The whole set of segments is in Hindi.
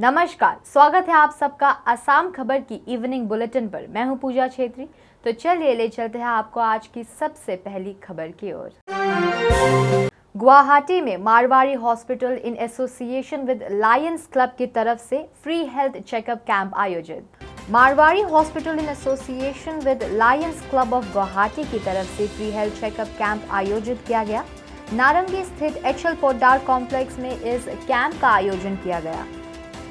नमस्कार, स्वागत है आप सबका असम खबर की इवनिंग बुलेटिन पर। मैं हूं पूजा छेत्री। तो चलिए ले चलते हैं आपको आज की सबसे पहली खबर की ओर। गुवाहाटी में Marwari hospital in association with Lions club की तरफ से फ्री हेल्थ चेकअप कैंप आयोजित। Marwari hospital in association with Lions club of Guwahati की तरफ से फ्री हेल्थ चेकअप कैंप आयोजित किया गया। नारंगी स्थित एचएल पोद्दार कॉम्प्लेक्स में इस कैंप का आयोजन किया गया।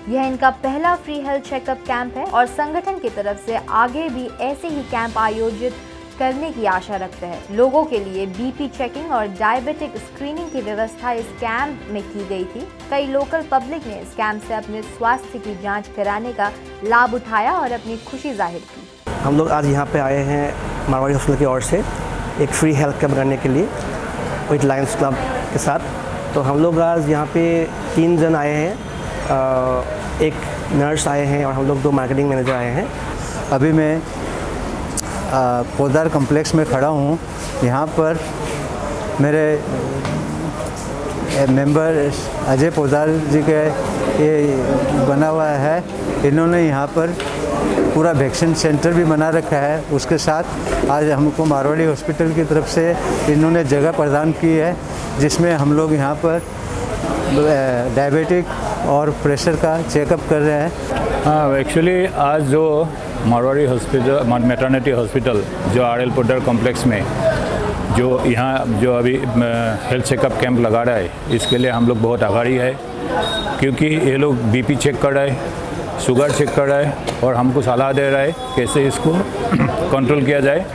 यह इनका पहला फ्री हेल्थ चेकअप कैंप है और संगठन की तरफ से आगे भी ऐसे ही कैंप आयोजित करने की आशा रखते हैं। लोगों के लिए बीपी चेकिंग और डायबिटिक स्क्रीनिंग की व्यवस्था इस कैंप में की गई थी। कई लोकल पब्लिक ने इस कैंप से अपने स्वास्थ्य की जांच कराने का लाभ उठाया और अपनी खुशी जाहिर की। हम लोग आज यहाँ पे आए हैं मारवाड़ी हॉस्पिटल की ओर से एक फ्री हेल्थ कैंप करने के लिए विद लायंस क्लब के साथ। तो हम लोग आज यहाँ पे 3 जन आए हैं, एक नर्स आए हैं और हम लोग 2 मार्केटिंग मैनेजर आए हैं। अभी मैं पोद्दार कॉम्प्लेक्स में खड़ा हूँ। यहाँ पर मेरे मेंबर अजय पोद्दार जी के ये बना हुआ है। इन्होंने यहाँ पर पूरा वैक्सीन सेंटर भी बना रखा है। उसके साथ आज हमको मारवाड़ी हॉस्पिटल की तरफ से इन्होंने जगह प्रदान की है, जिसमें हम लोग यहाँ पर डायबिटिक और प्रेशर का चेकअप कर रहे हैं। हाँ, एक्चुअली आज जो मारवाड़ी हॉस्पिटल मैटरनिटी हॉस्पिटल जो आरएल पोद्दार कॉम्प्लेक्स में जो यहाँ जो अभी हेल्थ चेकअप कैंप लगा रहा है, इसके लिए हम लोग बहुत आभारी है, क्योंकि ये लोग बीपी चेक कर रहा है, शुगर चेक कर रहा है और हमको सलाह दे रहा है कैसे इसको कंट्रोल किया जाए।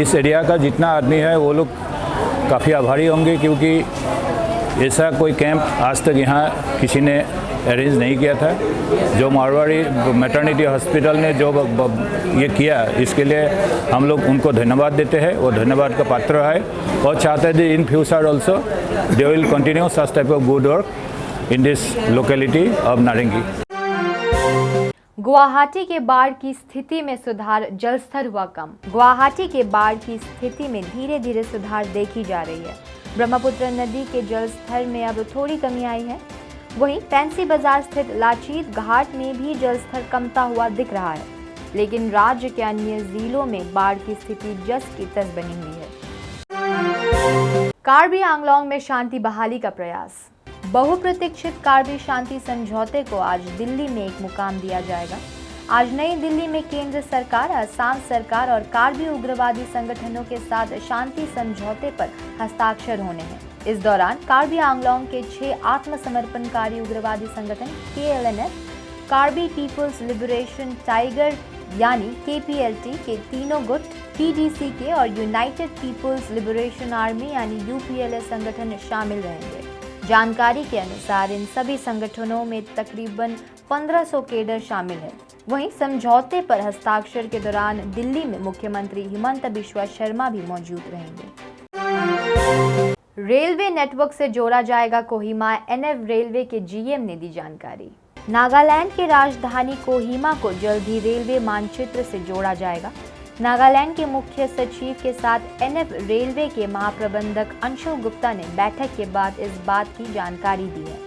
इस एरिया का जितना आदमी है वो लोग काफ़ी आभारी होंगे, क्योंकि ऐसा कोई कैंप आज तक यहाँ किसी ने अरेंज नहीं किया था। जो मारवाड़ी मैटरनिटी हॉस्पिटल ने जो ये किया, इसके लिए हम लोग उनको धन्यवाद देते हैं और धन्यवाद का पात्र है, और चाहते हैं in future also they will continue such type of good work in this locality of नारंगी। गुवाहाटी के बाढ़ की स्थिति में सुधार, जलस्तर हुआ कम। गुवाहाटी के बाढ़ की स्थिति में धीरे धीरे सुधार देखी जा रही है। ब्रह्मपुत्र नदी के जलस्तर में अब थोड़ी कमी आई है। वहीं फैंसी बाजार स्थित लाचीत घाट में भी जलस्तर कमता हुआ दिख रहा है, लेकिन राज्य के अन्य जिलों में बाढ़ की स्थिति जस की तस बनी हुई है। कार्बी आंगलोंग में शांति बहाली का प्रयास। बहुप्रतीक्षित कार्बी शांति समझौते को आज दिल्ली में एक मुकाम दिया जाएगा। आज नई दिल्ली में केंद्र सरकार, असम सरकार और कार्बी उग्रवादी संगठनों के साथ शांति समझौते पर हस्ताक्षर होने हैं। इस दौरान कार्बी आंगलोंग के 6 आत्मसमर्पणकारी उग्रवादी संगठन KLNF, Karbi people's liberation tiger यानी KPLT के 3 गुट, PDCK और यूनाइटेड पीपुल्स लिबरेशन आर्मी यानी UPLA संगठन शामिल रहेंगे। जानकारी के अनुसार इन सभी संगठनों में तकरीबन 1500 कैडर शामिल है। वहीं समझौते पर हस्ताक्षर के दौरान दिल्ली में मुख्यमंत्री हिमंता बिस्वा शर्मा भी मौजूद रहेंगे। रेलवे नेटवर्क से जोड़ा जाएगा कोहिमा, NF रेलवे के GM ने दी जानकारी। नागालैंड की राजधानी कोहिमा को जल्द ही रेलवे मानचित्र से जोड़ा जाएगा। नागालैंड के मुख्य सचिव के साथ NF रेलवे के महाप्रबंधक अंशुल गुप्ता ने बैठक के बाद इस बात की जानकारी दी है।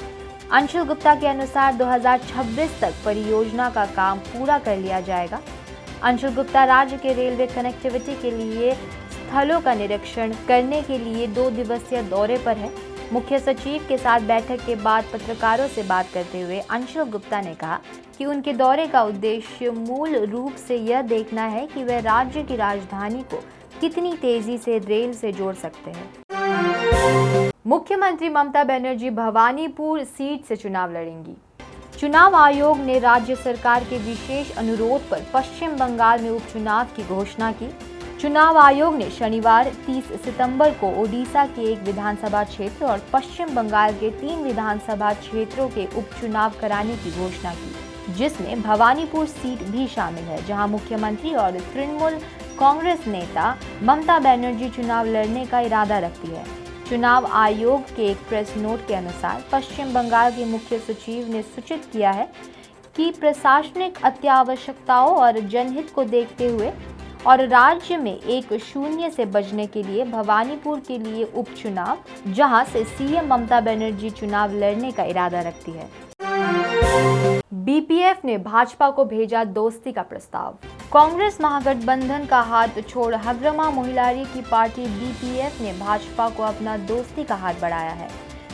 अंशुल गुप्ता के अनुसार 2026 तक परियोजना का काम पूरा कर लिया जाएगा। अंशुल गुप्ता राज्य के रेलवे कनेक्टिविटी के लिए स्थलों का निरीक्षण करने के लिए 2 दिवसीय दौरे पर है। मुख्य सचिव के साथ बैठक के बाद पत्रकारों से बात करते हुए अंशुल गुप्ता ने कहा कि उनके दौरे का उद्देश्य मूल रूप से यह देखना है कि वह राज्य की राजधानी को कितनी तेजी से रेल से जोड़ सकते हैं। मुख्यमंत्री ममता बनर्जी भवानीपुर सीट से चुनाव लड़ेंगी। चुनाव आयोग ने राज्य सरकार के विशेष अनुरोध पर पश्चिम बंगाल में उपचुनाव की घोषणा की। चुनाव आयोग ने शनिवार 30 सितंबर को ओडिशा के एक विधानसभा क्षेत्र और पश्चिम बंगाल के 3 विधानसभा क्षेत्रों के उपचुनाव कराने की घोषणा की, जिसमें भवानीपुर सीट भी शामिल है, जहां मुख्यमंत्री और तृणमूल कांग्रेस नेता ममता बनर्जी चुनाव लड़ने का इरादा रखती है। चुनाव आयोग के एक प्रेस नोट के अनुसार पश्चिम बंगाल के मुख्य सचिव ने सूचित किया है कि प्रशासनिक अत्यावश्यकताओं और जनहित को देखते हुए और राज्य में 1-0 से बचने के लिए भवानीपुर के लिए उपचुनाव, जहां से CM ममता बनर्जी चुनाव लड़ने का इरादा रखती है। बीपीएफ ने भाजपा को भेजा दोस्ती का प्रस्ताव। कांग्रेस महागठबंधन का हाथ छोड़ हग्रमा मोहिलारी की पार्टी बीपीएफ ने भाजपा को अपना दोस्ती का हाथ बढ़ाया है।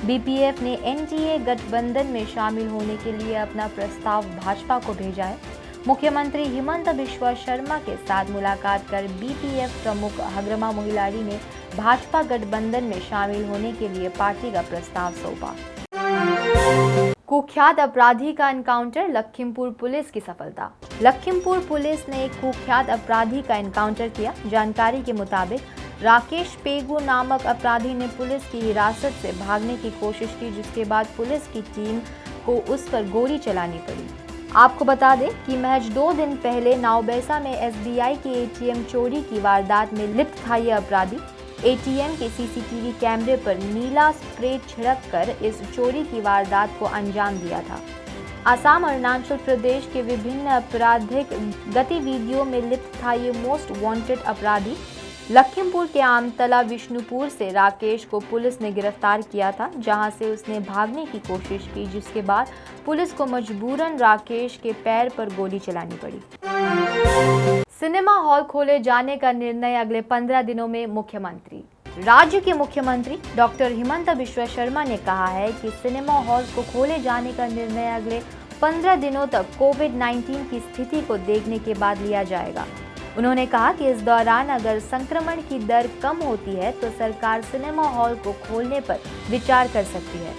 बीपीएफ ने एनडीए गठबंधन में शामिल होने के लिए अपना प्रस्ताव भाजपा को भेजा है। मुख्यमंत्री हिमंत बिश्वा शर्मा के साथ मुलाकात कर बीपीएफ प्रमुख हग्रमा मोहिलारी ने भाजपा गठबंधन में शामिल होने के लिए पार्टी का प्रस्ताव सौंपा। कुख्यात अपराधी का एनकाउंटर, लखीमपुर पुलिस की सफलता। लखीमपुर पुलिस ने एक कुख्यात अपराधी का एनकाउंटर किया। जानकारी के मुताबिक राकेश पेगू नामक अपराधी ने पुलिस की हिरासत से भागने की कोशिश की, जिसके बाद पुलिस की टीम को उस पर गोली चलानी पड़ी। आपको बता दें कि महज 2 दिन पहले नावबैसा में एसबीआई के एटीएम चोरी की वारदात में लिप्त था ये अपराधी। एटीएम के सीसीटीवी कैमरे पर नीला स्प्रे छिड़ककर इस चोरी की वारदात को अंजाम दिया था। असम और अरुणाचल प्रदेश के विभिन्न आपराधिक गतिविधियों में लिप्त था ये मोस्ट वांटेड अपराधी। लखीमपुर के आमतला विष्णुपुर से राकेश को पुलिस ने गिरफ्तार किया था, जहां से उसने भागने की कोशिश की, जिसके बाद पुलिस को मजबूरन राकेश के पैर पर गोली चलानी पड़ी। सिनेमा हॉल खोले जाने का निर्णय अगले 15 दिनों में। मुख्यमंत्री राज्य के मुख्यमंत्री डॉक्टर हिमंत बिश्वा शर्मा ने कहा है कि सिनेमा हॉल को खोले जाने का निर्णय अगले 15 दिनों तक कोविड-19 की स्थिति को देखने के बाद लिया जाएगा। उन्होंने कहा कि इस दौरान अगर संक्रमण की दर कम होती है तो सरकार सिनेमा हॉल को खोलने पर विचार कर सकती है।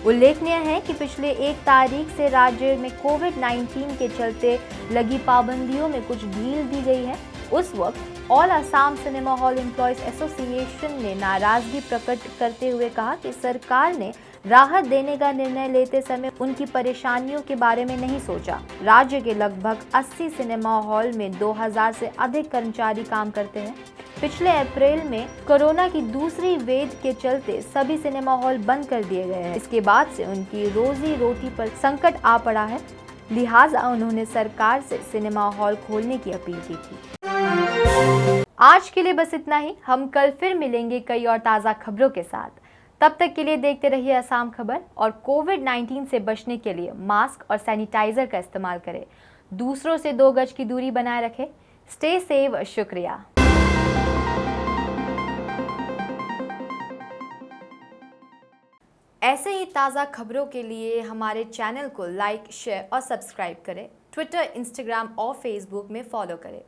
उल्लेखनीय है कि पिछले 1 तारीख से राज्य में कोविड-19 के चलते लगी पाबंदियों में कुछ ढील दी गई है। उस वक्त all Assam cinema hall employees association ने नाराजगी प्रकट करते हुए कहा कि सरकार ने राहत देने का निर्णय लेते समय उनकी परेशानियों के बारे में नहीं सोचा। राज्य के लगभग 80 सिनेमा हॉल में 2000 से अधिक कर्मचारी काम करते हैं। पिछले अप्रैल में कोरोना की दूसरी वेव के चलते सभी सिनेमा हॉल बंद कर दिए गए हैं। इसके बाद से उनकी रोजी रोटी पर संकट आ पड़ा है, लिहाजा उन्होंने सरकार से सिनेमा हॉल खोलने की अपील की थी। आज के लिए बस इतना ही। हम कल फिर मिलेंगे कई और ताज़ा खबरों के साथ। तब तक के लिए देखते रहिए असम खबर और कोविड-19 से बचने के लिए मास्क और सैनिटाइजर का इस्तेमाल करें। दूसरों से 2 गज की दूरी बनाए रखें। Stay save. शुक्रिया। ऐसे ही ताज़ा खबरों के लिए हमारे चैनल को लाइक, शेयर और सब्सक्राइब करें। ट्विटर, इंस्टाग्राम और फेसबुक में फॉलो करें।